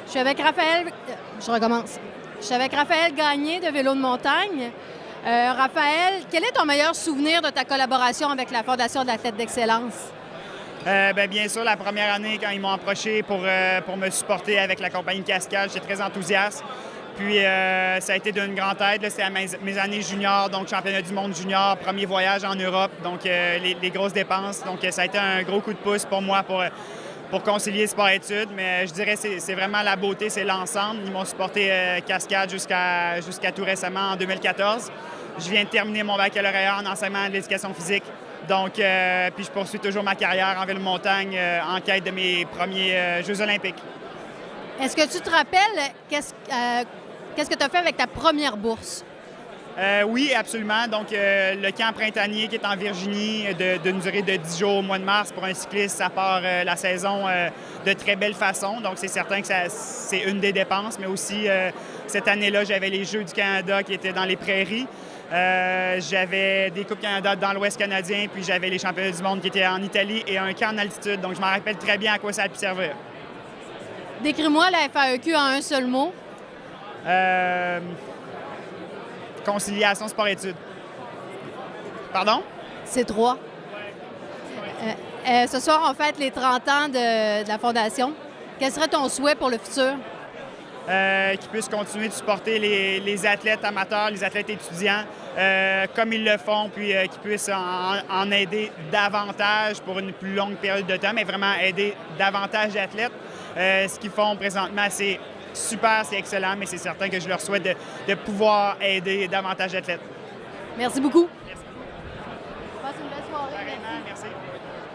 Je suis avec Raphaël. Je recommence. Je suis avec Raphaël Gagné de Vélo de montagne. Raphaël, quel est ton meilleur souvenir de ta collaboration avec la Fondation de l'athlète d'excellence? Bien sûr, la première année, quand ils m'ont approché pour me supporter avec la compagnie Cascade, j'étais très enthousiaste. Puis, ça a été d'une grande aide. C'était à mes années juniors, donc championnat du monde junior, premier voyage en Europe, donc les grosses dépenses. Donc, ça a été un gros coup de pouce pour moi pour concilier sport-études. Mais je dirais que c'est vraiment la beauté, c'est l'ensemble. Ils m'ont supporté Cascade jusqu'à tout récemment, en 2014. Je viens de terminer mon baccalauréat en enseignement de l'éducation physique. Donc, puis je poursuis toujours ma carrière en vélo de montagne en quête de mes premiers Jeux olympiques. Est-ce que tu te rappelles qu'est-ce que tu as fait avec ta première bourse? Oui, absolument. Donc, le camp printanier qui est en Virginie d'une durée de 10 jours au mois de mars pour un cycliste, ça part la saison de très belle façon. Donc, c'est certain que c'est une des dépenses, mais aussi cette année-là, j'avais les Jeux du Canada qui étaient dans les prairies. J'avais des Coupes Canada dans l'Ouest canadien, puis j'avais les championnats du monde qui étaient en Italie et un camp en altitude. Donc, je m'en rappelle très bien à quoi ça a pu servir. Décris-moi la FAEQ en un seul mot. Conciliation sport-études. Pardon? C'est 3. Ce soir, on fête les 30 ans de la Fondation. Quel serait ton souhait pour le futur? Qu'ils puissent continuer de supporter les athlètes amateurs, les athlètes étudiants, comme ils le font, puis qu'ils puissent en aider davantage pour une plus longue période de temps, mais vraiment aider davantage d'athlètes. Ce qu'ils font présentement, c'est super, c'est excellent, mais c'est certain que je leur souhaite de pouvoir aider davantage d'athlètes. Merci beaucoup. Merci.